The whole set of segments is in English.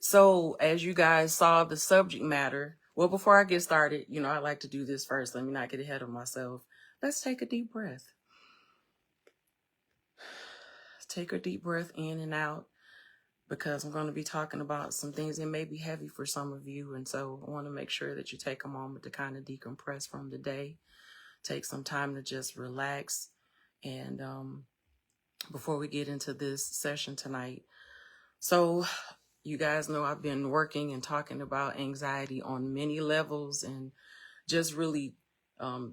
So as you guys saw the subject matter, well, before I get started, I like to do this first. Let me not get ahead of myself. Let's take a deep breath. Take a deep breath in and out, because I'm going to be talking about some things that may be heavy for some of you. And so I want to make sure that you take a moment to kind of decompress from the day, take some time to just relax. And before we get into this session tonight, so you guys know I've been working and talking about anxiety on many levels and just really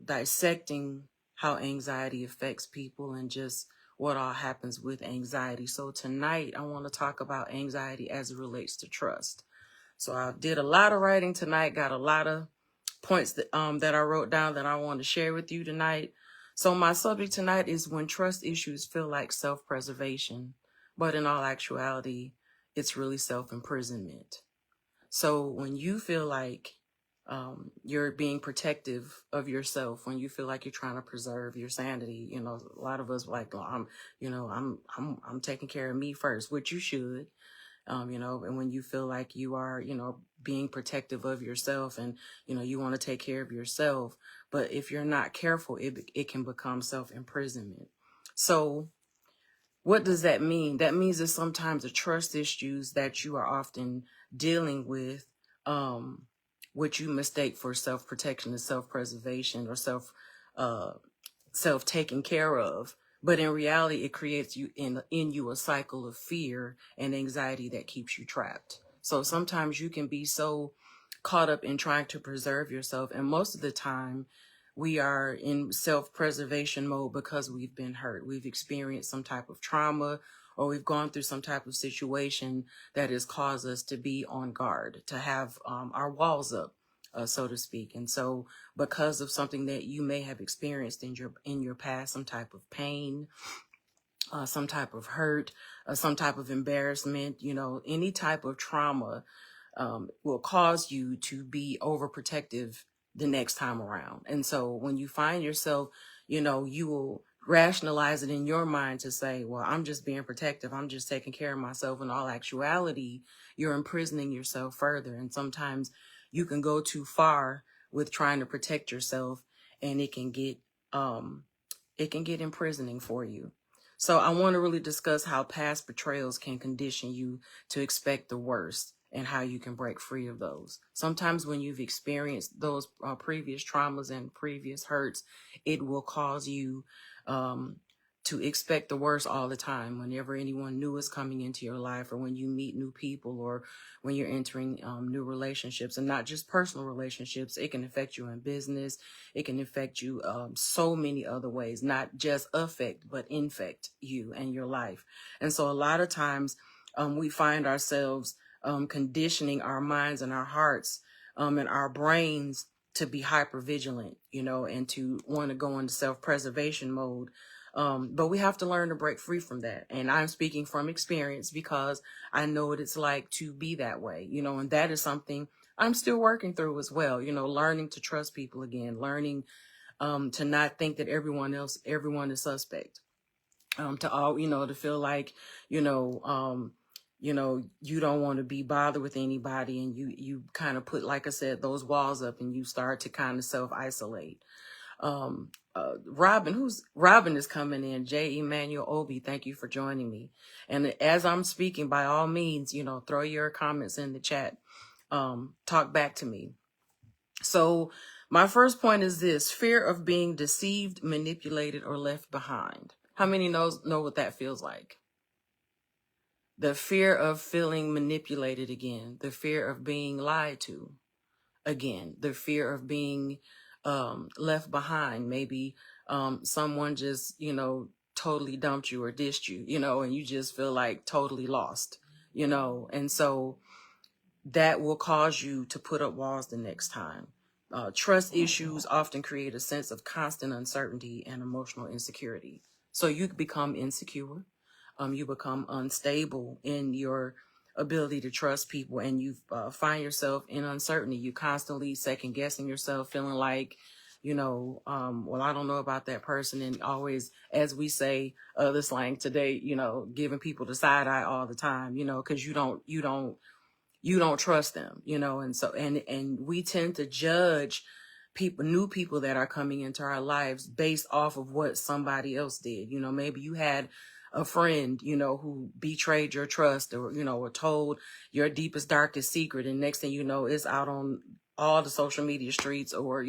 dissecting how anxiety affects people and just what all happens with anxiety. So tonight I want to talk about anxiety as it relates to trust. So I did a lot of writing tonight, got a lot of points that I wrote down that I want to share with you tonight. So my subject tonight is when trust issues feel like self-preservation, but in all actuality, it's really self-imprisonment. So when you feel like you're being protective of yourself, when you feel like you're trying to preserve your sanity, a lot of us like, I'm taking care of me first, which you should, and when you feel like you are, being protective of yourself and, you want to take care of yourself, but if you're not careful, it can become self-imprisonment. So what does that mean? That means that sometimes the trust issues that you are often dealing with, what you mistake for self-protection and self-preservation or self-taking care of. But in reality, it creates in you a cycle of fear and anxiety that keeps you trapped. So sometimes you can be so caught up in trying to preserve yourself. And most of the time, we are in self-preservation mode because we've been hurt. We've experienced some type of trauma, or we've gone through some type of situation that has caused us to be on guard, to have our walls up, so to speak. And so because of something that you may have experienced in your past, some type of pain, some type of hurt, some type of embarrassment, any type of trauma will cause you to be overprotective the next time around. And so when you find yourself, you will rationalize it in your mind to say, well, I'm just being protective. I'm just taking care of myself. In all actuality, you're imprisoning yourself further. And sometimes you can go too far with trying to protect yourself, and it can get imprisoning for you. So I want to really discuss how past betrayals can condition you to expect the worst and how you can break free of those. Sometimes when you've experienced those previous traumas and previous hurts, it will cause you to expect the worst all the time whenever anyone new is coming into your life, or when you meet new people, or when you're entering new relationships, and not just personal relationships. It can affect you in business. It can affect you so many other ways, not just affect, but infect you and your life. And so a lot of times we find ourselves conditioning our minds and our hearts and our brains to be hyper vigilant, and to want to go into self-preservation mode. But we have to learn to break free from that. And I'm speaking from experience because I know what it's like to be that way, and that is something I'm still working through as well, learning to trust people again, learning to not think that everyone is suspect, to feel like, you don't want to be bothered with anybody. And you kind of put, like I said, those walls up, and you start to kind of self-isolate. Robin is coming in. J. Emmanuel Obi, thank you for joining me. And as I'm speaking, by all means, throw your comments in the chat. Talk back to me. So my first point is this: fear of being deceived, manipulated, or left behind. How many know what that feels like? The fear of feeling manipulated again, the fear of being lied to again, the fear of being left behind. Maybe someone just, totally dumped you or dissed you, and you just feel like totally lost, and so that will cause you to put up walls the next time. Trust issues often create a sense of constant uncertainty and emotional insecurity. So you become insecure. You become unstable in your ability to trust people, and you find yourself in uncertainty. You constantly second guessing yourself, feeling like, well, I don't know about that person. And always, as we say, the slang today, giving people the side eye all the time, because you you don't trust them, and so, and we tend to judge new people that are coming into our lives based off of what somebody else did. Maybe you had a friend, who betrayed your trust, or told your deepest, darkest secret. And next thing you know, it's out on all the social media streets, or,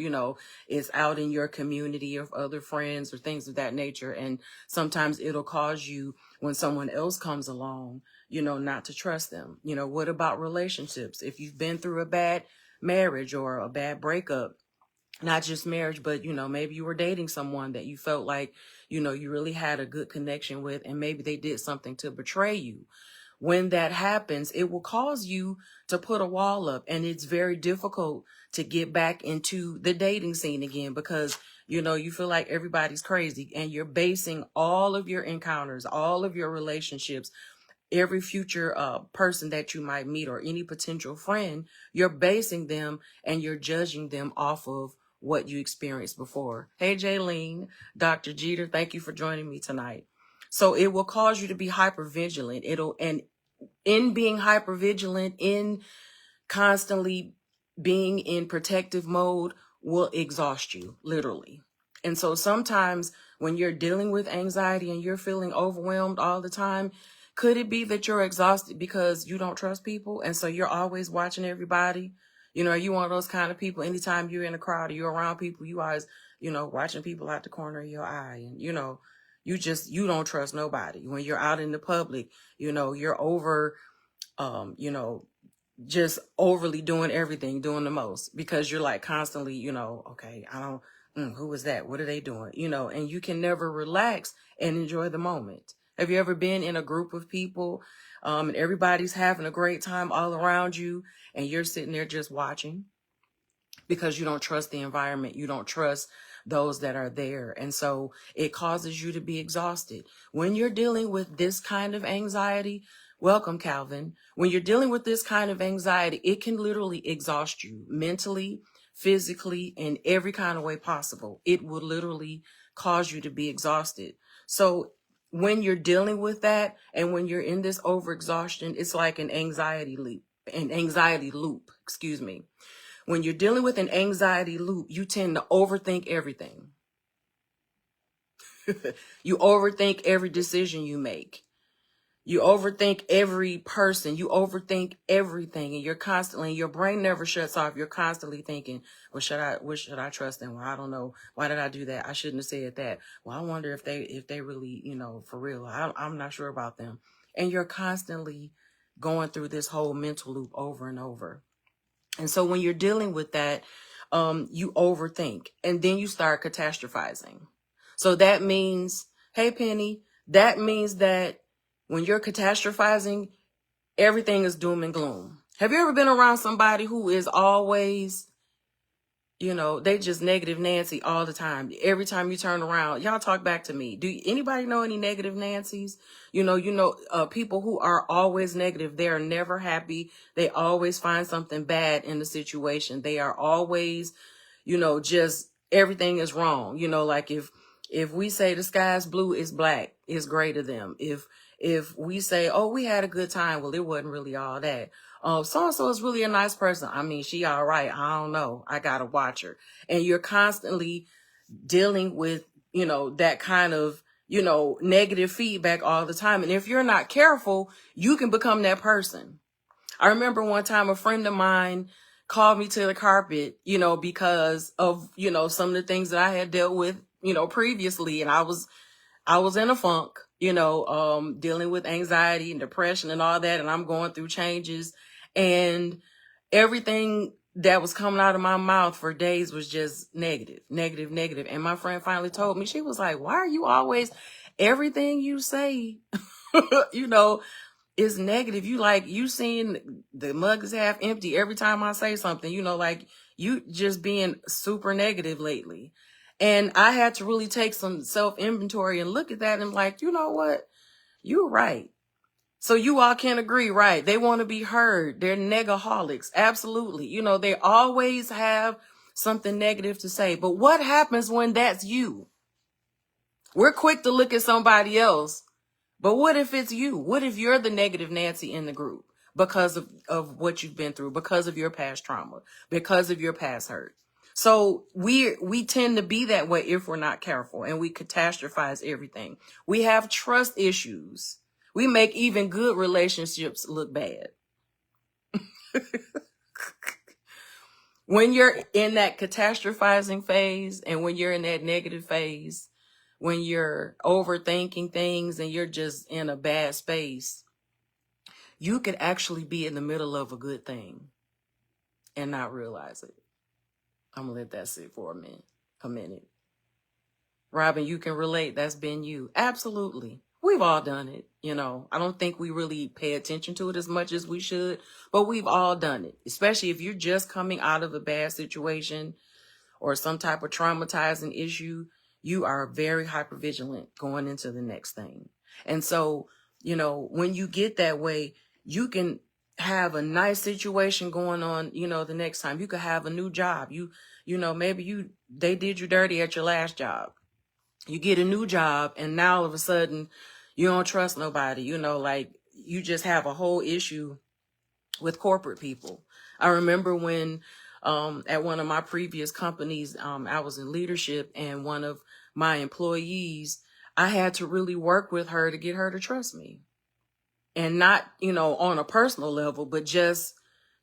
it's out in your community of other friends or things of that nature. And sometimes it'll cause you, when someone else comes along, not to trust them. What about relationships? If you've been through a bad marriage or a bad breakup, not just marriage, but, maybe you were dating someone that you felt like, you really had a good connection with, and maybe they did something to betray you. When that happens, it will cause you to put a wall up, and it's very difficult to get back into the dating scene again, because, you feel like everybody's crazy, and you're basing all of your encounters, all of your relationships, every future person that you might meet, or any potential friend, you're basing them and you're judging them off of what you experienced before. Hey, Jaylene, Dr. Jeter, thank you for joining me tonight. So it will cause you to be hypervigilant. And in being hypervigilant, in constantly being in protective mode, will exhaust you, literally. And so sometimes when you're dealing with anxiety and you're feeling overwhelmed all the time, could it be that you're exhausted because you don't trust people? And so you're always watching everybody. Are you one of those kind of people, anytime you're in a crowd or you're around people, you always, watching people out the corner of your eye, and, you don't trust nobody. When you're out in the public, you're over, just overly doing everything, doing the most, because you're like constantly, okay, who was that? What are they doing? And you can never relax and enjoy the moment. Have you ever been in a group of people, and everybody's having a great time all around you, and you're sitting there just watching because you don't trust the environment. You don't trust those that are there. And so it causes you to be exhausted. When you're dealing with this kind of anxiety, welcome, Calvin. When you're dealing with this kind of anxiety, it can literally exhaust you mentally, physically, in every kind of way possible. It will literally cause you to be exhausted. So when you're dealing with that, and when you're in this overexhaustion, it's like an anxiety loop, excuse me. When you're dealing with an anxiety loop, you tend to overthink everything. You overthink every decision you make. You overthink every person. You overthink everything, and you're constantly, your brain never shuts off. You're constantly thinking, what should I trust them? Well, I don't know. Why did I do that? I shouldn't have said that. Well, I wonder if they really, for real. I'm not sure about them. And you're constantly going through this whole mental loop over and over. And so when you're dealing with that, you overthink, and then you start catastrophizing. So that means, hey, Penny, that means that when you're catastrophizing, everything is doom and gloom. Have you ever been around somebody who is always, they just negative Nancy all the time? Every time you turn around, y'all talk back to me. Do anybody know any negative Nancys? People who are always negative. They are never happy. They always find something bad in the situation. They are always, just everything is wrong. Like if we say the sky's blue, it's black, it's gray to them. If we say, oh, we had a good time, well, it wasn't really all that. So-and-so is really a nice person. I mean, she all right. I don't know. I got to watch her. And you're constantly dealing with, that kind of, negative feedback all the time. And if you're not careful, you can become that person. I remember one time a friend of mine called me to the carpet, because of, some of the things that I had dealt with, previously. And I was in a funk, dealing with anxiety and depression and all that. And I'm going through changes, and everything that was coming out of my mouth for days was just negative. And my friend finally told me, she was like, why are you always, everything you say, is negative? You seeing the mug is half empty every time I say something, you just being super negative lately. And I had to really take some self-inventory and look at that and like, you know what? You're right. So you all can agree, right? They want to be heard. They're negaholics. Absolutely. They always have something negative to say. But what happens when that's you? We're quick to look at somebody else. But what if it's you? What if you're the negative Nancy in the group? because of what you've been through, because of your past trauma, because of your past hurt. So we tend to be that way if we're not careful, and we catastrophize everything. We have trust issues. We make even good relationships look bad. When you're in that catastrophizing phase, and when you're in that negative phase, when you're overthinking things and you're just in a bad space, you could actually be in the middle of a good thing and not realize it. I'm gonna let that sit for a minute. Robin, you can relate. That's been you. Absolutely. We've all done it. I don't think we really pay attention to it as much as we should, but we've all done it, especially if you're just coming out of a bad situation or some type of traumatizing issue. You are very hypervigilant going into the next thing. And so, when you get that way, you can have a nice situation going on, the next time. You could have a new job. Maybe they did you dirty at your last job. You get a new job, and now all of a sudden you don't trust nobody, like you just have a whole issue with corporate people. I remember when at one of my previous companies, I was in leadership, and one of my employees, I had to really work with her to get her to trust me. And not, on a personal level, but just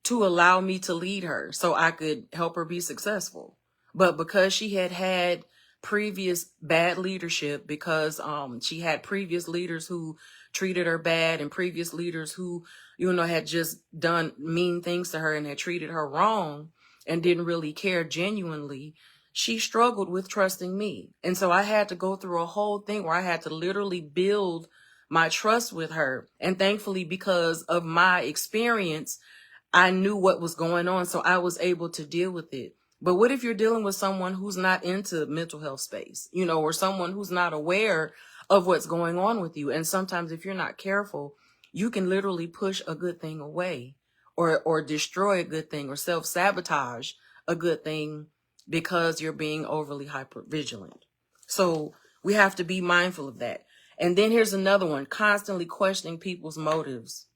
to allow me to lead her so I could help her be successful. But because she had previous bad leadership, because she had previous leaders who treated her bad, and previous leaders who, had just done mean things to her and had treated her wrong and didn't really care genuinely, she struggled with trusting me. And so I had to go through a whole thing where I had to literally build my trust with her. And thankfully, because of my experience, I knew what was going on, so I was able to deal with it. But what if you're dealing with someone who's not into mental health space, or someone who's not aware of what's going on with you? And sometimes if you're not careful, you can literally push a good thing away, or destroy a good thing, or self-sabotage a good thing because you're being overly hypervigilant. So we have to be mindful of that. And then here's another one: constantly questioning people's motives.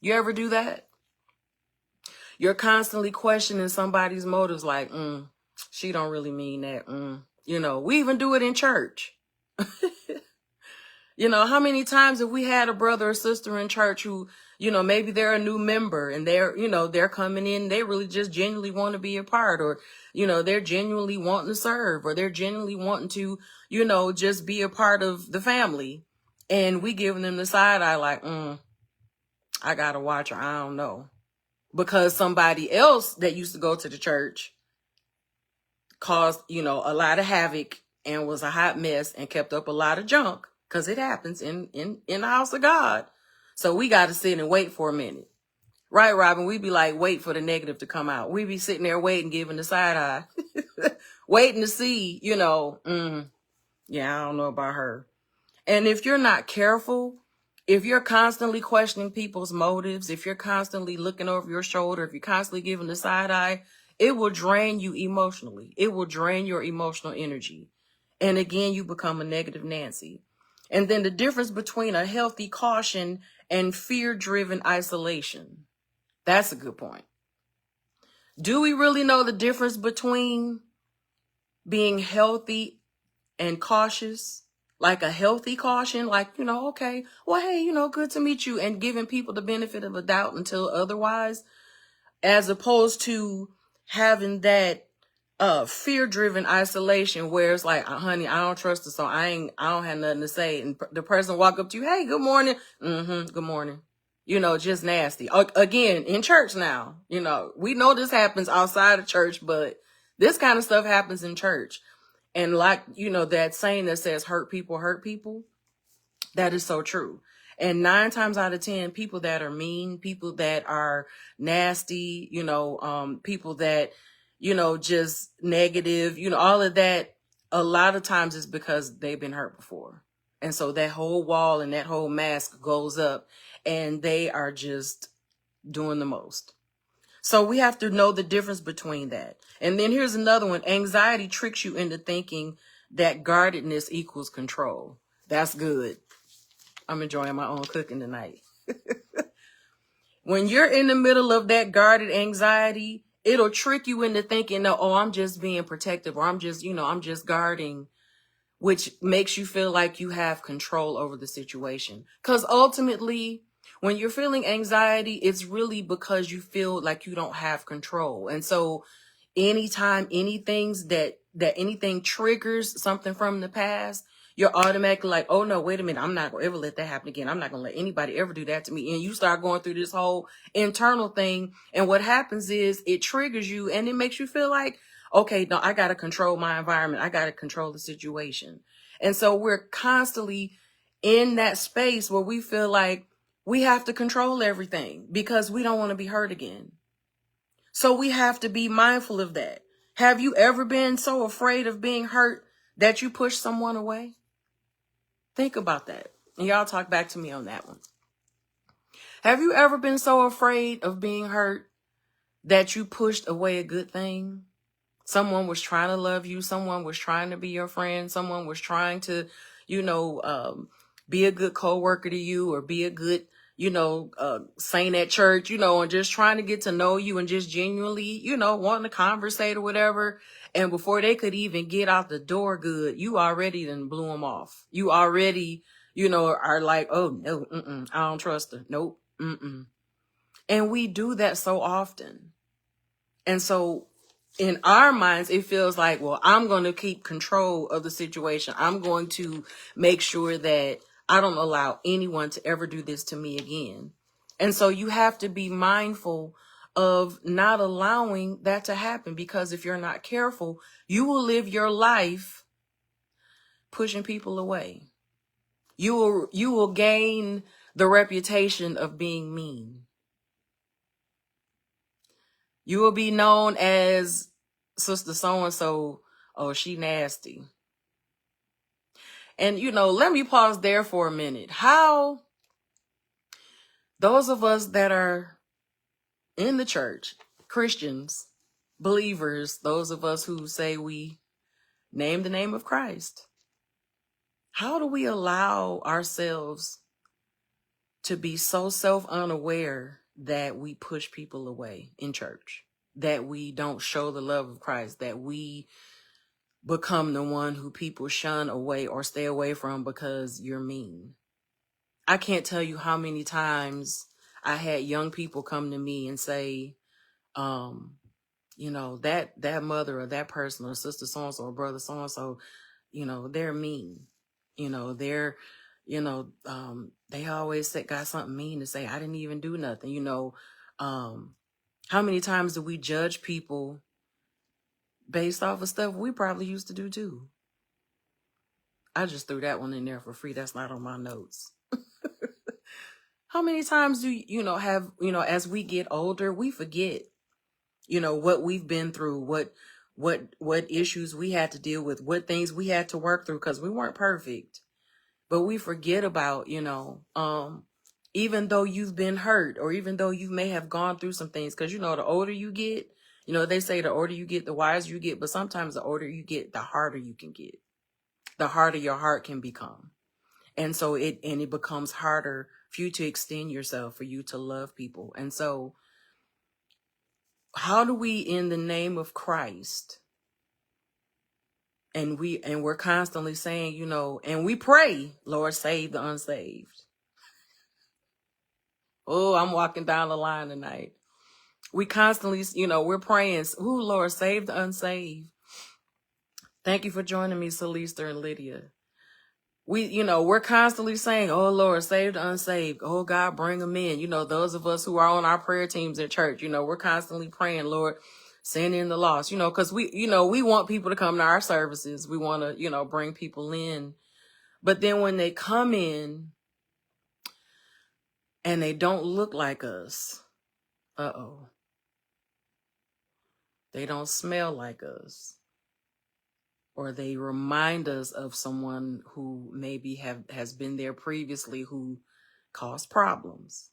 You ever do that? You're constantly questioning somebody's motives, like, she don't really mean that. We even do it in church. How many times have we had a brother or sister in church who, maybe they're a new member, and they're coming in, they really just genuinely want to be a part, or, they're genuinely wanting to serve, or they're genuinely wanting to, just be a part of the family. And we giving them the side eye, like, I gotta watch her. I don't know. Because somebody else that used to go to the church caused, a lot of havoc and was a hot mess and kept up a lot of junk, because it happens in the house of God. So we got to sit and wait for a minute. Right, Robin? We be like, wait for the negative to come out. We be sitting there waiting, giving the side eye, waiting to see, yeah, I don't know about her. And if you're not careful, if you're constantly questioning people's motives, if you're constantly looking over your shoulder, if you're constantly giving the side eye, it will drain you emotionally. It will drain your emotional energy. And again, you become a negative Nancy. And then the difference between a healthy caution and fear-driven isolation. That's a good point. Do we really know the difference between being healthy and cautious? Like a healthy caution, like, okay, well, hey, good to meet you, and giving people the benefit of a doubt until otherwise, as opposed to having that fear-driven isolation where it's like, honey, I don't trust her, so I don't have nothing to say. And the person walk up to you, hey, good morning. Good morning. Just nasty. Again, in church now, we know this happens outside of church, but this kind of stuff happens in church. And like, that saying that says hurt people, that is so true. And 9 times out of 10, people that are mean, people that are nasty, people that, just negative, all of that, a lot of times is because they've been hurt before. And so that whole wall and that whole mask goes up, and they are just doing the most. So we have to know the difference between that. And then here's another one. Anxiety tricks you into thinking that guardedness equals control. That's good. I'm enjoying my own cooking tonight. When you're in the middle of that guarded anxiety, it'll trick you into thinking, oh, I'm just being protective, or I'm just guarding, which makes you feel like you have control over the situation. Because ultimately, when you're feeling anxiety, it's really because you feel like you don't have control. And so anytime anything triggers something from the past, you're automatically like, oh no, wait a minute, I'm not gonna ever let that happen again. I'm not gonna let anybody ever do that to me. And you start going through this whole internal thing. And what happens is it triggers you and it makes you feel like, okay, no, I gotta control my environment. I gotta control the situation. And so we're constantly in that space where we feel like we have to control everything because we don't want to be hurt again. So we have to be mindful of that. Have you ever been so afraid of being hurt that you push someone away? Think about that. And y'all talk back to me on that one. Have you ever been so afraid of being hurt that you pushed away a good thing? Someone was trying to love you. Someone was trying to be your friend. Someone was trying to, be a good coworker to you, or be a good, saint at church, and just trying to get to know you and just genuinely, wanting to conversate or whatever. And before they could even get out the door good, you already then blew them off. You already, are like, oh, no, I don't trust her. Nope. And we do that so often. And so in our minds, it feels like, well, I'm going to keep control of the situation. I'm going to make sure that I don't allow anyone to ever do this to me again. And so you have to be mindful of not allowing that to happen, because if you're not careful, you will live your life pushing people away. You will gain the reputation of being mean. You will be known as Sister So-and-so, oh, she nasty. And, let me pause there for a minute. How those of us that are in the church, Christians, believers, those of us who say we name the name of Christ, how do we allow ourselves to be so self-unaware that we push people away in church, that we don't show the love of Christ, that we become the one who people shun away or stay away from because you're mean? I can't tell you how many times I had young people come to me and say, that mother or that person or sister so-and-so or brother so-and-so, they're mean. They're, they always got something mean to say. I didn't even do nothing. How many times do we judge people based off of stuff we probably used to do too? I just threw that one in there for free. That's not on my notes. How many times do have, as we get older, we forget, what we've been through, what issues we had to deal with, what things we had to work through, because we weren't perfect. But we forget about, even though you've been hurt, or even though you may have gone through some things, because, the older you get, they say the older you get, the wiser you get. But sometimes the older you get, the harder you can get, the harder your heart can become. And so it becomes harder for you to extend yourself, for you to love people. And so how do we, in the name of Christ, and we're constantly saying, and we pray, Lord, save the unsaved. Oh, I'm walking down the line tonight. We constantly, we're praying, oh, Lord, save the unsaved. Thank you for joining me, Celeste and Lydia. We're constantly saying, oh, Lord, save the unsaved. Oh, God, bring them in. Those of us who are on our prayer teams at church, we're constantly praying, Lord, send in the lost, because we want people to come to our services. We want to, bring people in. But then when they come in and they don't look like us, they don't smell like us, or they remind us of someone who maybe has been there previously who caused problems,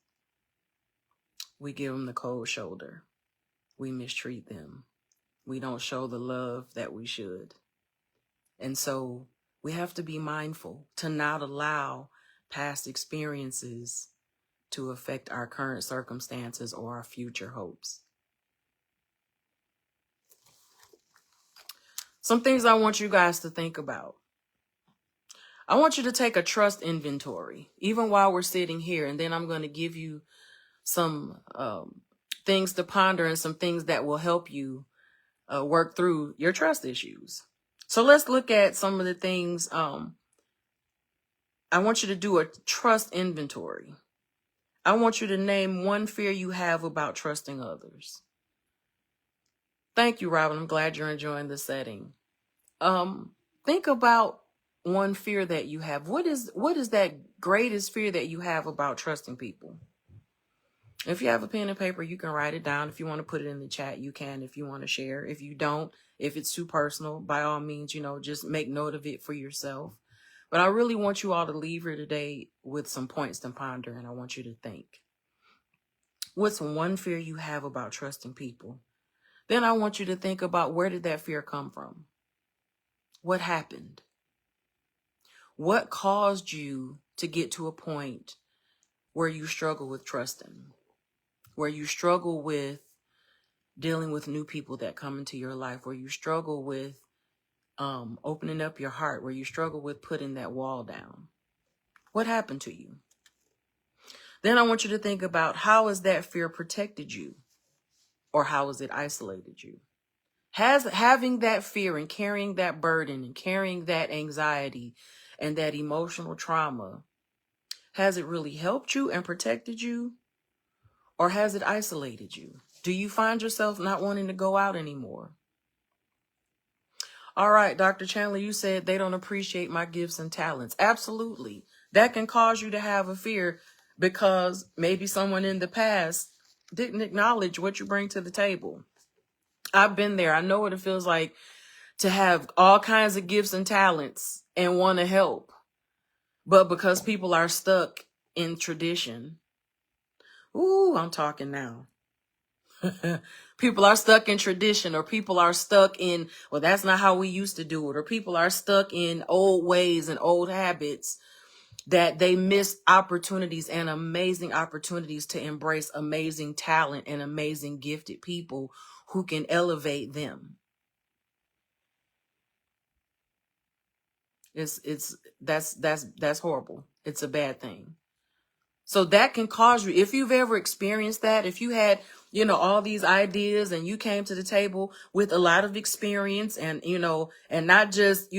we give them the cold shoulder. We mistreat them. We don't show the love that we should. And so we have to be mindful to not allow past experiences to affect our current circumstances or our future hopes. Some things I want you guys to think about. I want you to take a trust inventory, even while we're sitting here, and then I'm going to give you some things to ponder and some things that will help you work through your trust issues. So let's look at some of the things. I want you to do a trust inventory. I want you to name one fear you have about trusting others. Thank you, Robin. I'm glad you're enjoying the setting. Think about one fear that you have. What is that greatest fear that you have about trusting people? If you have a pen and paper, you can write it down. If you want to put it in the chat, you can. If you want to share. If you don't, if it's too personal, by all means, just make note of it for yourself. But I really want you all to leave here today with some points to ponder, and I want you to think. What's one fear you have about trusting people? Then I want you to think about, where did that fear come from? What happened? What caused you to get to a point where you struggle with trusting, where you struggle with dealing with new people that come into your life, where you struggle with opening up your heart, where you struggle with putting that wall down? What happened to you? Then I want you to think about, how has that fear protected you, or how has it isolated you? Has having that fear and carrying that burden and carrying that anxiety and that emotional trauma, has it really helped you and protected you, or has it isolated you? Do you find yourself not wanting to go out anymore? All right, Dr. Chandler, you said they don't appreciate my gifts and talents. Absolutely. That can cause you to have a fear, because maybe someone in the past didn't acknowledge what you bring to the table. I've been there. I know what it feels like to have all kinds of gifts and talents and want to help. But because people are stuck in tradition. Ooh, I'm talking now. People are stuck in tradition, or people are stuck in, well, that's not how we used to do it. Or people are stuck in old ways and old habits, that they miss opportunities and amazing opportunities to embrace amazing talent and amazing gifted people who can elevate them. That's horrible. It's a bad thing. So that can cause you, if you've ever experienced that, if you had, all these ideas and you came to the table with a lot of experience and, and not just,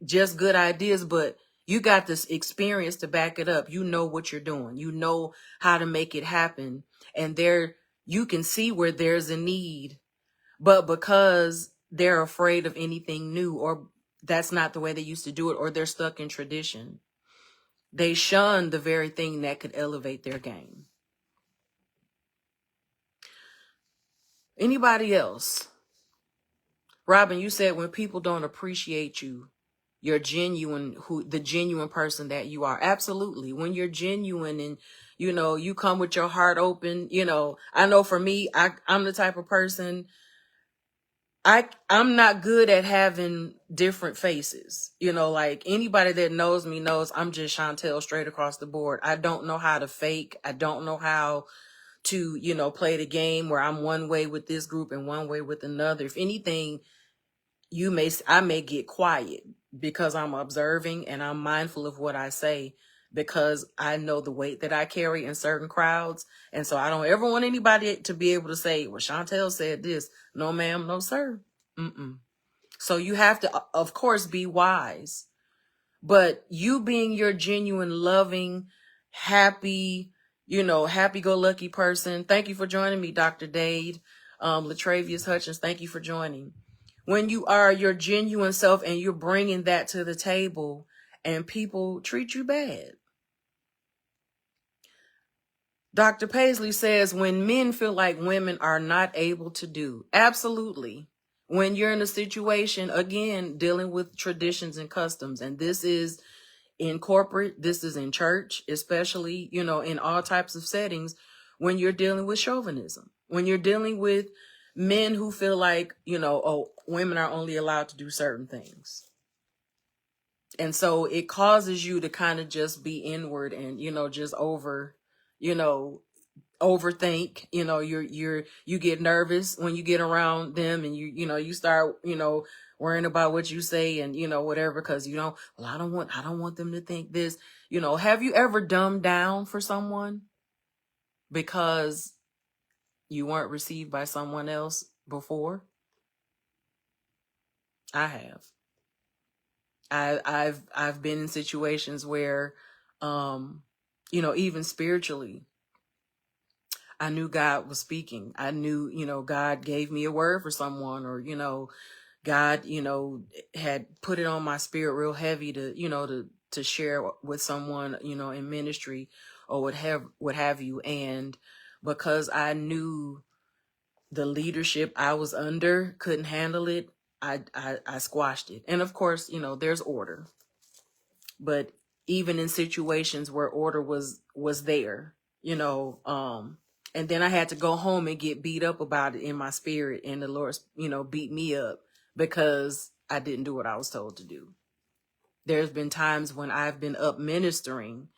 just good ideas, but you got this experience to back it up. You know what you're doing. You know how to make it happen. And you can see where there's a need, but because they're afraid of anything new, or that's not the way they used to do it, or they're stuck in tradition, they shun the very thing that could elevate their game. Anybody else? Robin, you said when people don't appreciate you, you're genuine, the genuine person that you are. Absolutely. When you're genuine and, you come with your heart open, I know for me, I'm the type of person, I'm not good at having different faces. Like anybody that knows me knows I'm just Chantelle straight across the board. I don't know how to fake. I don't know how to, play the game where I'm one way with this group and one way with another. If anything, I may get quiet because I'm observing and I'm mindful of what I say, because I know the weight that I carry in certain crowds. And so I don't ever want anybody to be able to say, well, Chantelle said this. No, ma'am. No, sir. So you have to, of course, be wise. But you being your genuine, loving, happy, happy-go-lucky person. Thank you for joining me, Dr. Dade. Latravius Hutchins, thank you for joining. When you are your genuine self and you're bringing that to the table and people treat you bad. Dr. Paisley says, when men feel like women are not able to do. Absolutely. When you're in a situation, again, dealing with traditions and customs, and this is in corporate, this is in church, especially, in all types of settings, when you're dealing with chauvinism, when you're dealing with men who feel like, women are only allowed to do certain things. And so it causes you to kind of just be inward and, just over, overthink. You get nervous when you get around them, and you start, worrying about what you say and, whatever, because well, I don't want them to think this. Have you ever dumbed down for someone because you weren't received by someone else before? I have. I've been in situations where, even spiritually, I knew God was speaking. I knew, God gave me a word for someone, or, God, had put it on my spirit real heavy to share with someone, in ministry, or what have you. And because I knew the leadership I was under couldn't handle it, I squashed it. And of course, there's order, but even in situations where order was there, and then I had to go home and get beat up about it in my spirit, and the Lord, beat me up because I didn't do what I was told to do. There's been times when I've been up ministering,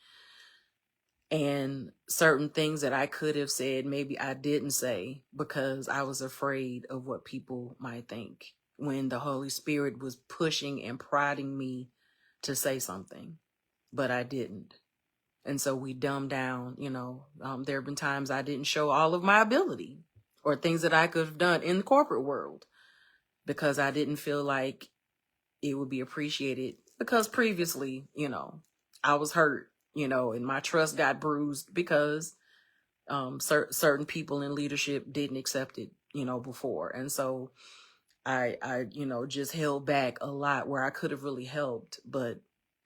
and certain things that I could have said, maybe I didn't say because I was afraid of what people might think, when the Holy Spirit was pushing and prodding me to say something, but I didn't. And so we dumbed down, there have been times I didn't show all of my ability or things that I could have done in the corporate world because I didn't feel like it would be appreciated, because previously, I was hurt, and my trust got bruised because certain people in leadership didn't accept it, before. And so I just held back a lot where I could have really helped, but,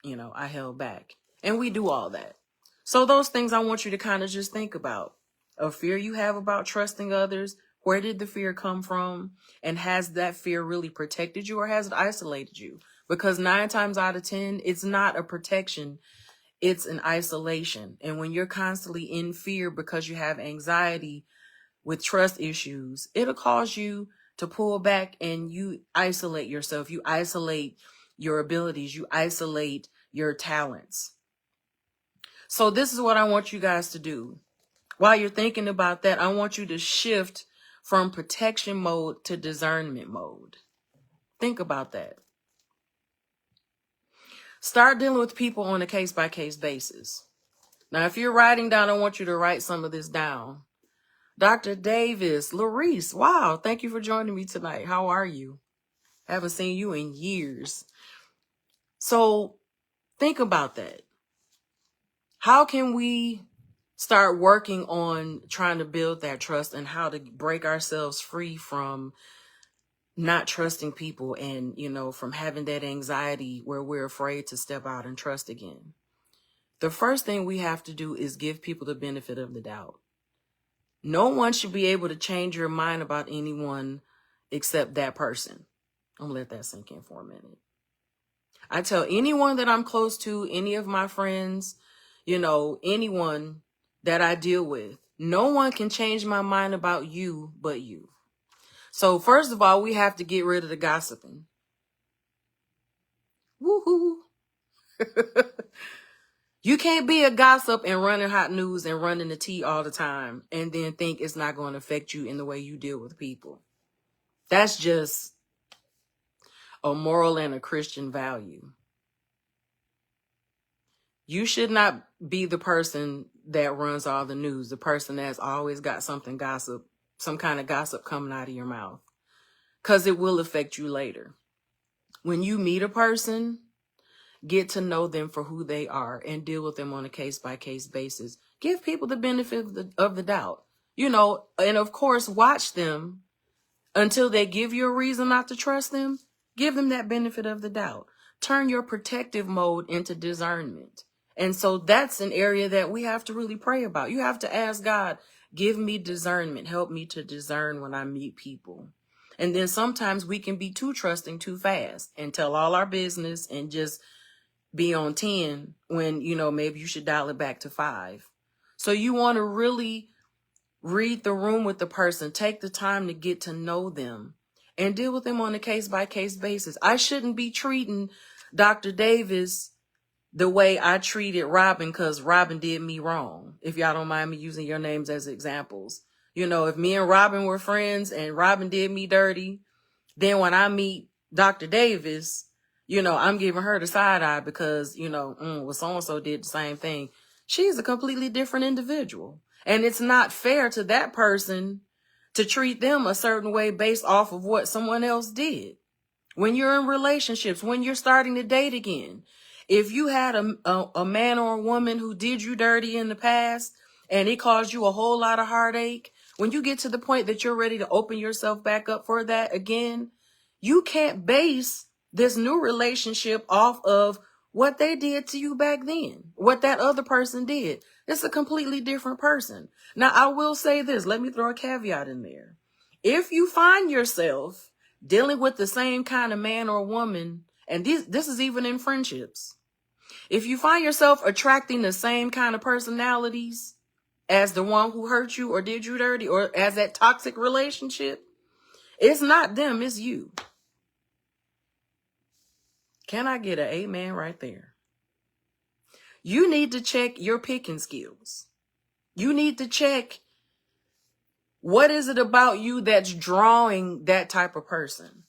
I held back. And we do all that. So those things I want you to kind of just think about. A fear you have about trusting others. Where did the fear come from? And has that fear really protected you, or has it isolated you? Because 9 times out of 10, it's not a protection. It's an isolation. And when you're constantly in fear because you have anxiety with trust issues, it'll cause you to pull back and you isolate yourself. You isolate your abilities. You isolate your talents. So this is what I want you guys to do. While you're thinking about that, I want you to shift from protection mode to discernment mode. Think about that. Start dealing with people on a case-by-case basis. Now, if you're writing down, I want you to write some of this down. Dr. Davis, Larice, wow, thank you for joining me tonight. How are you? Haven't seen you in years. So think about that. How can we start working on trying to build that trust, and how to break ourselves free from not trusting people and, from having that anxiety where we're afraid to step out and trust again? The first thing we have to do is give people the benefit of the doubt. No one should be able to change your mind about anyone except that person. I'm going to let that sink in for a minute. I tell anyone that I'm close to, any of my friends, anyone that I deal with, no one can change my mind about you but you. So first of all, we have to get rid of the gossiping. Woohoo. You can't be a gossip and running hot news and running the tea all the time and then think it's not going to affect you in the way you deal with people. That's just a moral and a Christian value. You should not be the person that runs all the news, the person that's always got some kind of gossip coming out of your mouth, because it will affect you later. When you meet a person, get to know them for who they are and deal with them on a case-by-case basis. Give people the benefit of the doubt, and of course, watch them until they give you a reason not to trust them. Give them that benefit of the doubt. Turn your protective mode into discernment. And so that's an area that we have to really pray about. You have to ask God, give me discernment. Help me to discern when I meet people. And then sometimes we can be too trusting too fast and tell all our business and just be on 10 when, maybe you should dial it back to 5. So you want to really read the room with the person. Take the time to get to know them and deal with them on a case-by-case basis. I shouldn't be treating Dr. Davis the way I treated Robin because Robin did me wrong. If y'all don't mind me using your names as examples. You know, if me and Robin were friends and Robin did me dirty, then when I meet Dr. Davis, you know, I'm giving her the side eye because, you know, well, so-and-so did the same thing. She's a completely different individual. And it's not fair to that person to treat them a certain way based off of what someone else did. When you're in relationships, when you're starting to date again, if you had a man or a woman who did you dirty in the past and it caused you a whole lot of heartache, when you get to the point that you're ready to open yourself back up for that again, you can't base this new relationship off of what they did to you back then, what that other person did. It's a completely different person. Now, I will say this. Let me throw a caveat in there. If you find yourself dealing with the same kind of man or woman, and this is even in friendships, if you find yourself attracting the same kind of personalities as the one who hurt you or did you dirty or as that toxic relationship, it's not them, it's you. Can I get an amen right there? You need to check your picking skills. You need to check what is it about you that's drawing that type of person.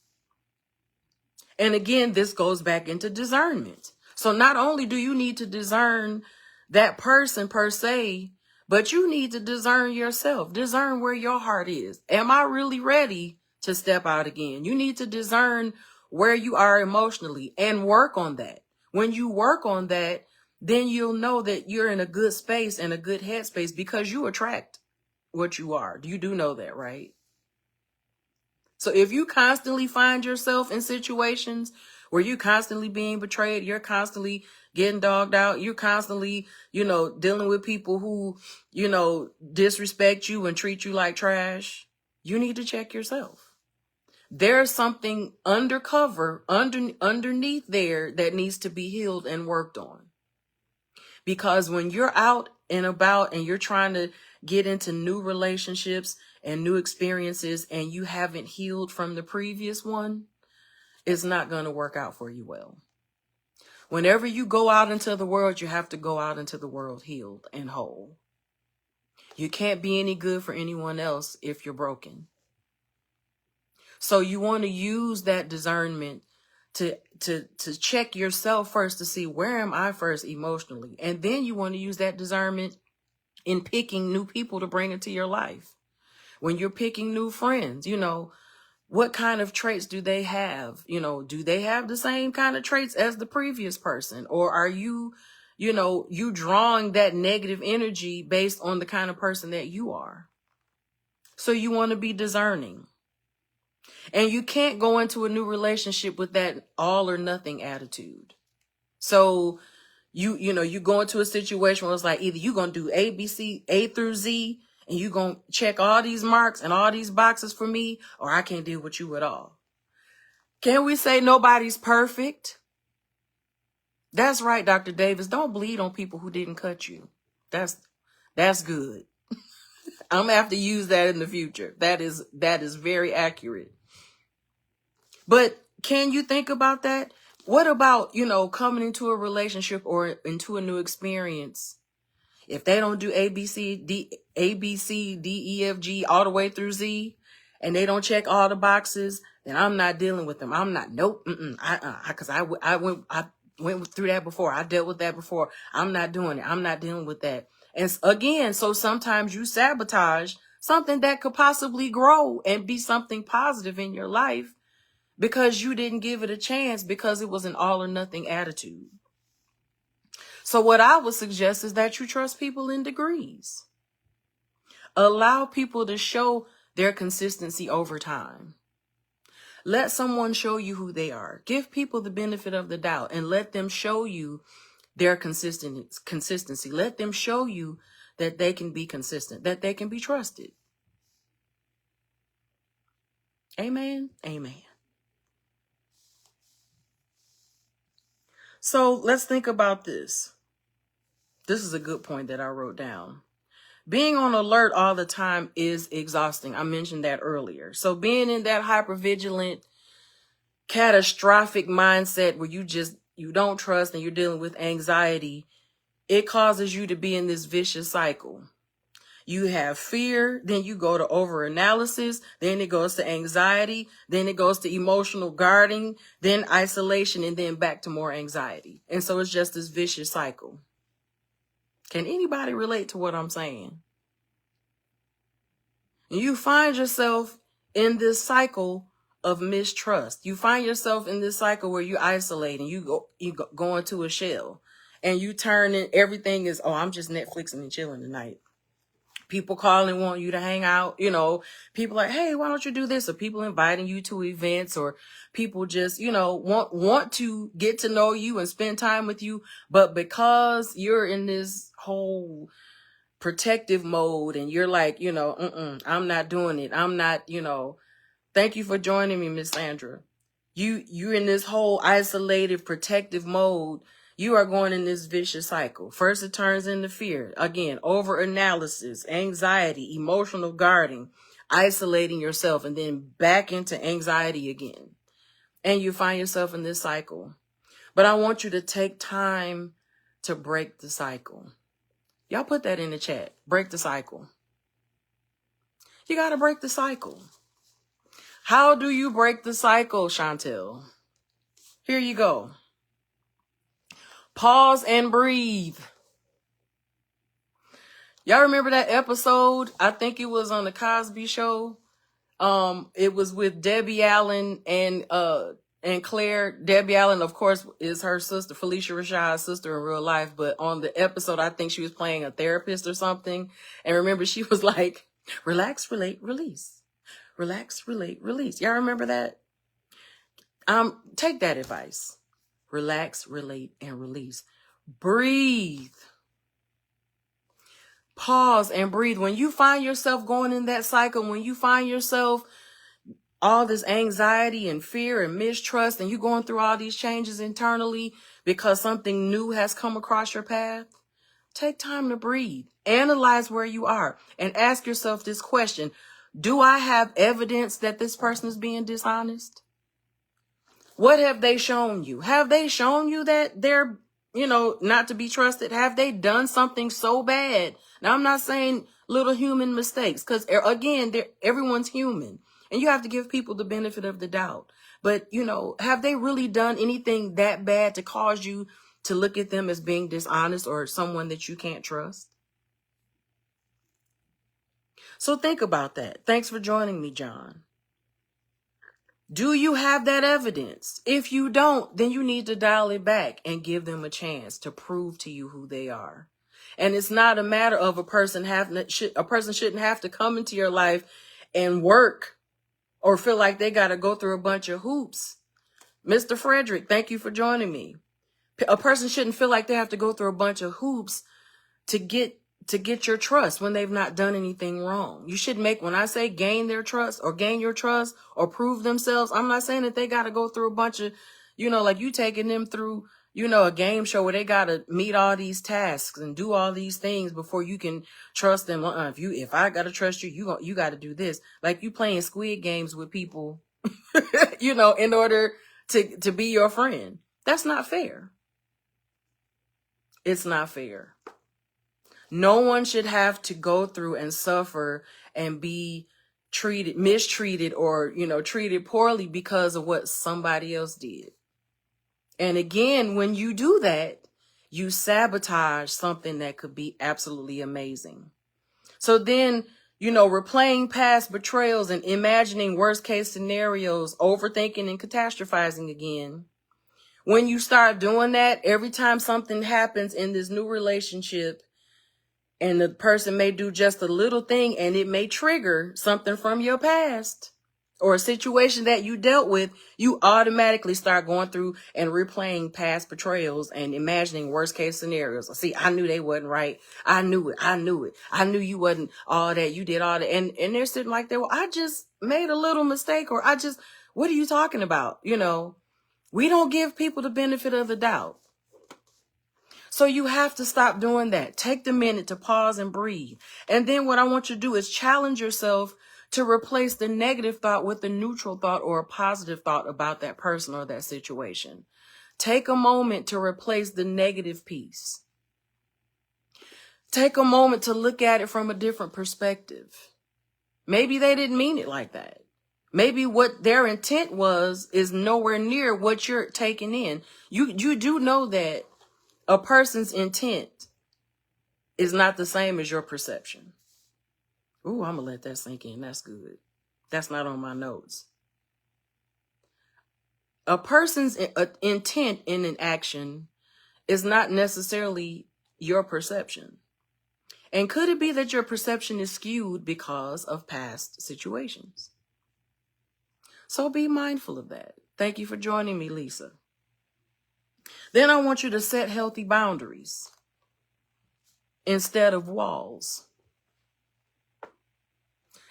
And again, this goes back into discernment. So not only do you need to discern that person per se, but you need to discern yourself. Discern where your heart is. Am I really ready to step out again? You need to discern where you are emotionally and work on that. When you work on that, then you'll know that you're in a good space and a good headspace because you attract what you are. You do know that, right? So if you constantly find yourself in situations where you're constantly being betrayed, you're constantly getting dogged out, you're constantly, dealing with people who, disrespect you and treat you like trash, you need to check yourself. There's something underneath there that needs to be healed and worked on. Because when you're out and about and you're trying to get into new relationships and new experiences and you haven't healed from the previous one, it's not going to work out for you well. Whenever you go out into the world, you have to go out into the world healed and whole. You can't be any good for anyone else if you're broken. So you want to use that discernment to check yourself first to see where am I first emotionally. And then you want to use that discernment in picking new people to bring into your life. When you're picking new friends, what kind of traits do they have? Do they have the same kind of traits as the previous person? Or are you drawing that negative energy based on the kind of person that you are? So you want to be discerning. And you can't go into a new relationship with that all or nothing attitude. So you go into a situation where it's like either you're going to do A, B, C, A through Z, and you're going to check all these marks and all these boxes for me, or I can't deal with you at all. Can we say nobody's perfect? That's right, Dr. Davis. Don't bleed on people who didn't cut you. That's good. I'm going to have to use that in the future. That is very accurate. But can you think about that? What about, coming into a relationship or into a new experience? If they don't do A, B, C, D, E, F, G, all the way through Z, and they don't check all the boxes, then I'm not dealing with them. I'm not, nope, because I went through that before. I dealt with that before. I'm not doing it. I'm not dealing with that. And again, so sometimes you sabotage something that could possibly grow and be something positive in your life because you didn't give it a chance because it was an all or nothing attitude. So what I would suggest is that you trust people in degrees. Allow people to show their consistency over time. Let someone show you who they are. Give people the benefit of the doubt and let them show you their consistency. Let them show you that they can be consistent, that they can be trusted. Amen. Amen. So let's think about this. This is a good point that I wrote down. Being on alert all the time is exhausting. I mentioned that earlier. So being in that hypervigilant, catastrophic mindset where you just, you don't trust and you're dealing with anxiety, it causes you to be in this vicious cycle. You have fear, then you go to overanalysis, then it goes to anxiety, then it goes to emotional guarding, then isolation, and then back to more anxiety. And so it's just this vicious cycle. Can anybody relate to what I'm saying? And you find yourself in this cycle of mistrust. You find yourself in this cycle where you isolate and you go into a shell, and you turn in everything is, oh, I'm just Netflixing and chilling tonight. People calling, want you to hang out, people like, hey, why don't you do this? Or people inviting you to events, or people just, want to get to know you and spend time with you. But because you're in this whole protective mode and you're like, I'm not doing it. I'm not, thank you for joining me, Miss Sandra. You're in this whole isolated protective mode. You are going in this vicious cycle. First, it turns into fear. Again, over-analysis, anxiety, emotional guarding, isolating yourself, and then back into anxiety again. And you find yourself in this cycle. But I want you to take time to break the cycle. Y'all put that in the chat. Break the cycle. You got to break the cycle. How do you break the cycle, Chantelle? Here you go. Pause and breathe. Y'all remember that episode? I think it was on the Cosby Show. It was with Debbie Allen and Claire. Debbie Allen, of course, is her sister, Felicia Rashad's sister in real life. But on the episode, I think she was playing a therapist or something. And remember, she was like, relax, relate, release. Relax, relate, release. Y'all remember that? Take that advice. Relax, relate, and release. Breathe. Pause and breathe. When you find yourself going in that cycle, when you find yourself all this anxiety and fear and mistrust, and you going through all these changes internally because something new has come across your path, take time to breathe. Analyze where you are and ask yourself this question. Do I have evidence that this person is being dishonest? What have they shown you? Have they shown you that they're, not to be trusted? Have they done something so bad? Now, I'm not saying little human mistakes, because again, everyone's human and you have to give people the benefit of the doubt. But, have they really done anything that bad to cause you to look at them as being dishonest or someone that you can't trust? So think about that. Thanks for joining me, John. Do you have that evidence? If you don't, then you need to dial it back and give them a chance to prove to you who they are. And it's not a matter of a person shouldn't have to come into your life and work or feel like they got to go through a bunch of hoops. Mr. Frederick, thank you for joining me. A person shouldn't feel like they have to go through a bunch of hoops to get your trust when they've not done anything wrong. You should when I say gain their trust or gain your trust or prove themselves, I'm not saying that they got to go through a bunch of, like you taking them through, a game show where they got to meet all these tasks and do all these things before you can trust them. If I got to trust you, you got to do this. Like you playing Squid Games with people, in order to be your friend. That's not fair. It's not fair. No one should have to go through and suffer and be mistreated or, treated poorly because of what somebody else did. And again, when you do that, you sabotage something that could be absolutely amazing. So then, replaying past betrayals and imagining worst case scenarios, overthinking and catastrophizing again. When you start doing that, every time something happens in this new relationship, and the person may do just a little thing and it may trigger something from your past or a situation that you dealt with, you automatically start going through and replaying past betrayals and imagining worst case scenarios. See, I knew they wasn't right. I knew it. I knew you wasn't all that. You did all that. And they're sitting like that. Well, I just made a little mistake, or what are you talking about? We don't give people the benefit of the doubt. So you have to stop doing that. Take the minute to pause and breathe. And then what I want you to do is challenge yourself to replace the negative thought with a neutral thought or a positive thought about that person or that situation. Take a moment to replace the negative piece. Take a moment to look at it from a different perspective. Maybe they didn't mean it like that. Maybe what their intent was is nowhere near what you're taking in. You do know that a person's intent is not the same as your perception. Ooh, I'm going to let that sink in. That's good. That's not on my notes. A person's intent in an action is not necessarily your perception. And could it be that your perception is skewed because of past situations? So be mindful of that. Thank you for joining me, Lisa. Then I want you to set healthy boundaries instead of walls.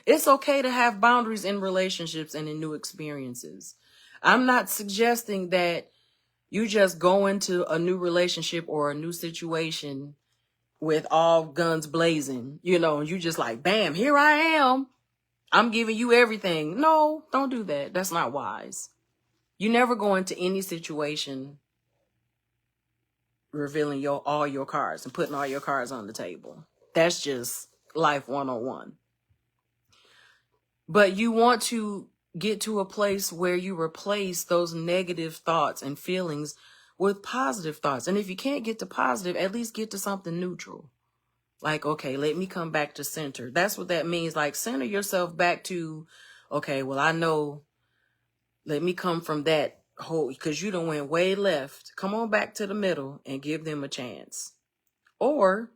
It's okay to have boundaries in relationships and in new experiences. I'm not suggesting that you just go into a new relationship or a new situation with all guns blazing, and you just like, bam, here I am. I'm giving you everything. No, don't do that. That's not wise. You never go into any situation revealing all your cards and putting all your cards on the table. That's just life 101. But you want to get to a place where you replace those negative thoughts and feelings with positive thoughts. And if you can't get to positive, at least get to something neutral. Like, okay, let me come back to center. That's what that means. Like, center yourself back to, okay, well, I know, let me come from that whole, because you done went way left. Come on back to the middle and give them a chance. Or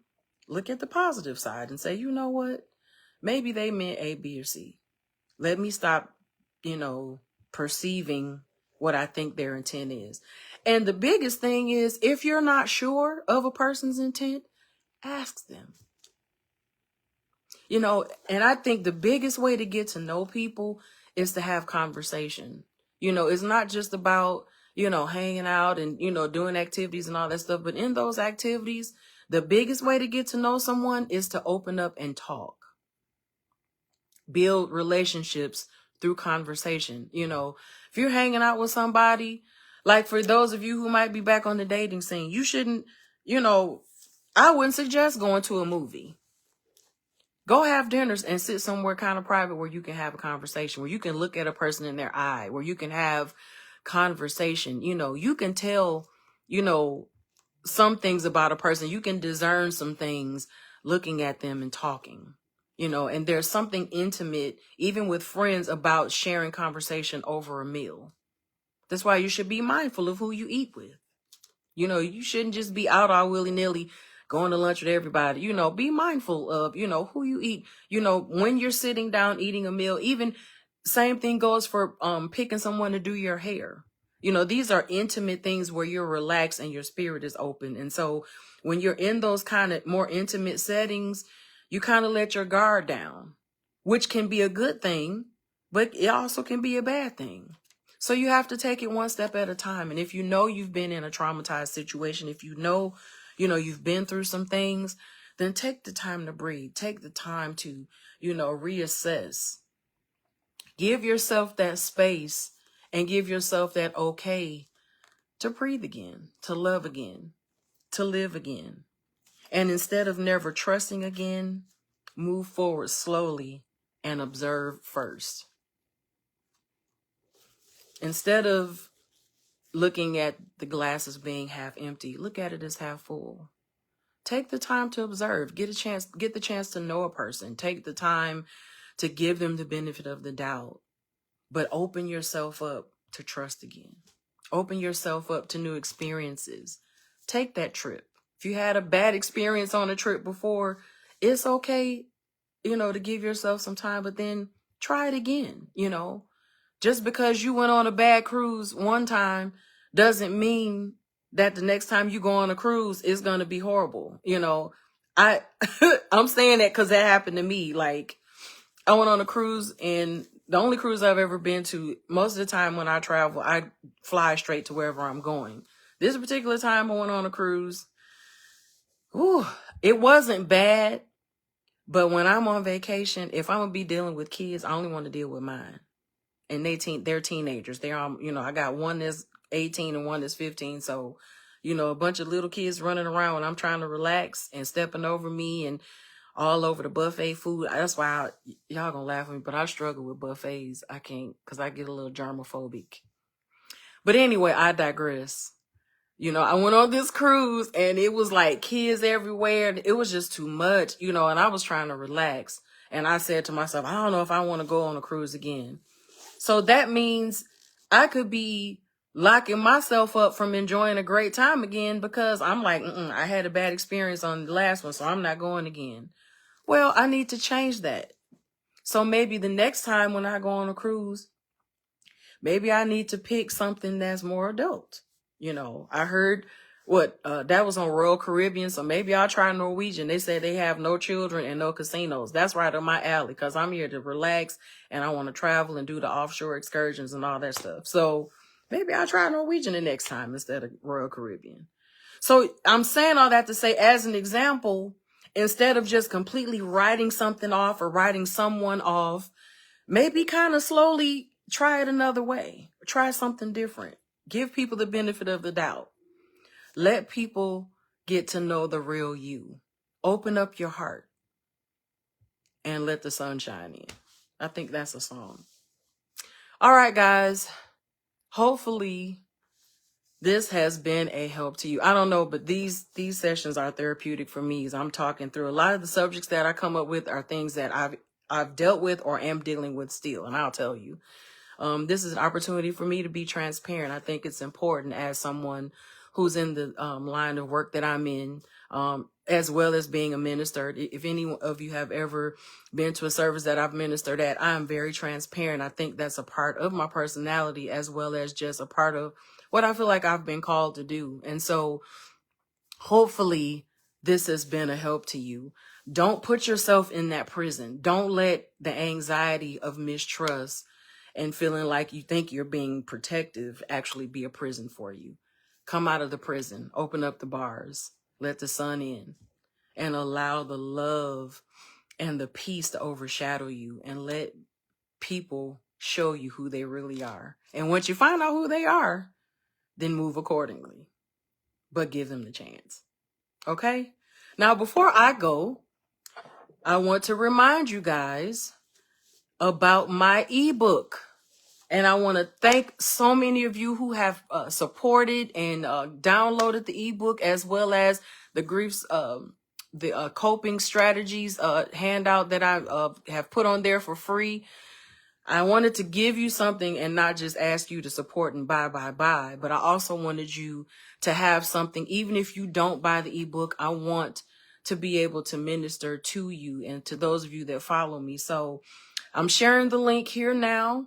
look at the positive side and say, you know what? Maybe they meant A, B, or C. Let me stop, perceiving what I think their intent is. And the biggest thing is, if you're not sure of a person's intent, ask them. And I think the biggest way to get to know people is to have conversation. It's not just about, hanging out and, doing activities and all that stuff. But in those activities, the biggest way to get to know someone is to open up and talk. Build relationships through conversation. If you're hanging out with somebody, like for those of you who might be back on the dating scene, you shouldn't, I wouldn't suggest going to a movie. Go have dinners and sit somewhere kind of private where you can have a conversation, where you can look at a person in their eye, where you can have conversation. You can tell, some things about a person. You can discern some things looking at them and talking, and there's something intimate, even with friends, about sharing conversation over a meal. That's why you should be mindful of who you eat with. You shouldn't just be out all willy-nilly going to lunch with everybody. Be mindful of, who you eat, when you're sitting down eating a meal. Even same thing goes for picking someone to do your hair. These are intimate things where you're relaxed and your spirit is open. And so when you're in those kind of more intimate settings, you kind of let your guard down, which can be a good thing, but it also can be a bad thing. So you have to take it one step at a time. And if you've been in a traumatized situation, if you've been through some things, then take the time to breathe. Take the time to, reassess. Give yourself that space and give yourself that okay to breathe again, to love again, to live again. And instead of never trusting again, move forward slowly and observe first. Instead of looking at the glass as being half empty, look at it as half full. Take the time to observe, get the chance to know a person. Take the time to give them the benefit of the doubt, but open yourself up to trust again. Open yourself up to new experiences. Take that trip. If you had a bad experience on a trip before, it's okay, to give yourself some time, but then try it again. Just because you went on a bad cruise one time doesn't mean that the next time you go on a cruise is going to be horrible. I'm saying that because that happened to me. Like, I went on a cruise, and the only cruise I've ever been to, most of the time when I travel, I fly straight to wherever I'm going. This particular time I went on a cruise, it wasn't bad, but when I'm on vacation, if I'm going to be dealing with kids, I only want to deal with mine. And they're teenagers. They're I got one that's 18 and one that's 15. So, you know, a bunch of little kids running around when I'm trying to relax and stepping over me and all over the buffet food. That's why y'all gonna laugh at me, but I struggle with buffets. I can't, because I get a little germophobic. But anyway, I digress. You know, I went on this cruise and it was like kids everywhere. It was just too much, you know, and I was trying to relax. And I said to myself, I don't know if I want to go on a cruise again. So that means I could be locking myself up from enjoying a great time again because I'm like, I had a bad experience on the last one, so I'm not going again. Well, I need to change that. So maybe the next time when I go on a cruise, maybe I need to pick something that's more adult. You know, I heard that was on Royal Caribbean, so maybe I'll try Norwegian. They said they have no children and no casinos. That's right up my alley because I'm here to relax and I want to travel and do the offshore excursions and all that stuff. So maybe I'll try Norwegian the next time instead of Royal Caribbean. So I'm saying all that to say, as an example, instead of just completely writing something off or writing someone off, maybe kind of slowly try it another way. Try something different. Give people the benefit of the doubt. Let people get to know the real you. Open up your heart and let the sun shine in. I think that's a song. All right, guys. Hopefully this has been a help to you. I don't know, but these sessions are therapeutic for me as I'm talking through. A lot of the subjects that I come up with are things that I've dealt with or am dealing with still, and I'll tell you. This is an opportunity for me to be transparent. I think it's important as someone who's in the line of work that I'm in, as well as being a minister. If any of you have ever been to a service that I've ministered at, I'm very transparent. I think that's a part of my personality as well as just a part of what I feel like I've been called to do. And so hopefully this has been a help to you. Don't put yourself in that prison. Don't let the anxiety of mistrust and feeling like you think you're being protective actually be a prison for you. Come out of the prison, open up the bars, let the sun in, and allow the love and the peace to overshadow you, and let people show you who they really are. And once you find out who they are, then move accordingly, but give them the chance. Okay? Now, before I go, I want to remind you guys about my ebook. And I want to thank so many of you who have supported and downloaded the ebook, as well as the coping strategies handout that I have put on there for free. I wanted to give you something and not just ask you to support and buy, but I also wanted you to have something. Even if you don't buy the ebook, I want to be able to minister to you and to those of you that follow me. So I'm sharing the link here now.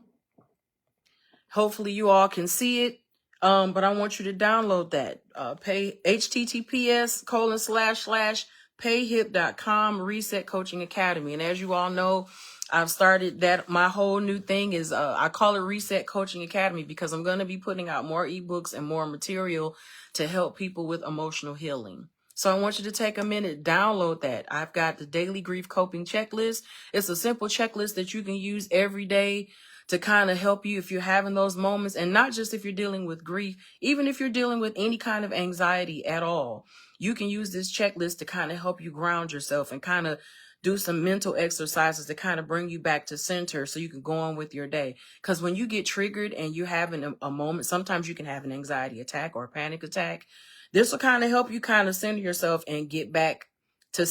Hopefully you all can see it. But I want you to download that. Pay https://payhip.com Reset Coaching Academy. And as you all know, I've started that. My whole new thing is I call it Reset Coaching Academy because I'm going to be putting out more ebooks and more material to help people with emotional healing. So I want you to take a minute, download that. I've got the daily grief coping checklist. It's a simple checklist that you can use every day to kind of help you if you're having those moments, and not just if you're dealing with grief, even if you're dealing with any kind of anxiety at all. You can use this checklist to kind of help you ground yourself and kind of do some mental exercises to kind of bring you back to center so you can go on with your day. Because when you get triggered and you're having a moment, sometimes you can have an anxiety attack or a panic attack. This will kind of help you kind of center yourself and get back to,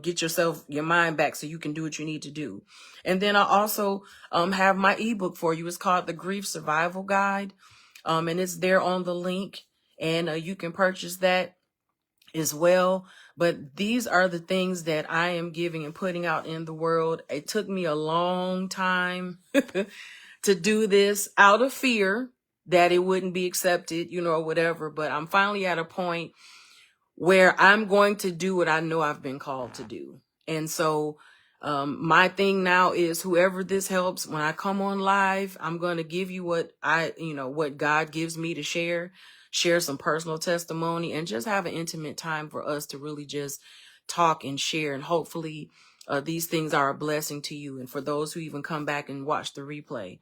get your mind back so you can do what you need to do. And then I also have my ebook for you. It's called The Grief Survival Guide. And it's there on the link, and you can purchase that as well. But these are the things that I am giving and putting out in the world. It took me a long time to do this out of fear that it wouldn't be accepted, or whatever. But I'm finally at a point where I'm going to do what I know I've been called to do. And so my thing now is, whoever this helps, when I come on live, I'm going to give you what what God gives me to share some personal testimony, and just have an intimate time for us to really just talk and share. And hopefully these things are a blessing to you. And for those who even come back and watch the replay,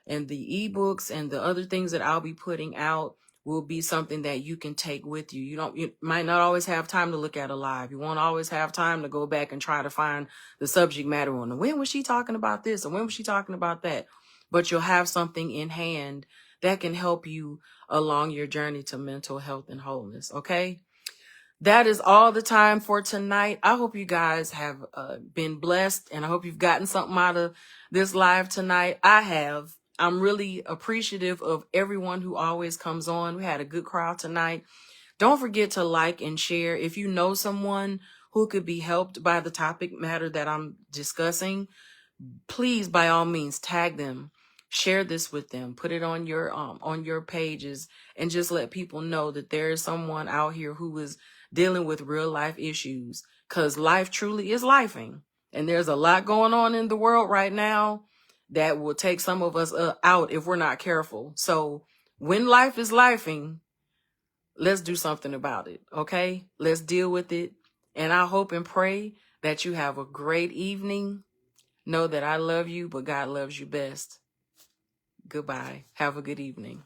and the ebooks and the other things that I'll be putting out will be something that you can take with you. You might not always have time to look at a live. You won't always have time to go back and try to find the subject matter on when was she talking about this or when was she talking about that. But you'll have something in hand that can help you along your journey to mental health and wholeness. Okay. That is all the time for tonight. I hope you guys have been blessed, and I hope you've gotten something out of this live tonight. I have. I'm really appreciative of everyone who always comes on. We had a good crowd tonight. Don't forget to like and share. If you know someone who could be helped by the topic matter that I'm discussing, please, by all means, tag them, share this with them, put it on your pages, and just let people know that there is someone out here who is dealing with real life issues, because life truly is lifing. And there's a lot going on in the world right now that will take some of us out if we're not careful. So when life is lifing, let's do something about it. Okay, let's deal with it. And I hope and pray that you have a great evening. Know that I love you, but God loves you best. Goodbye. Have a good evening.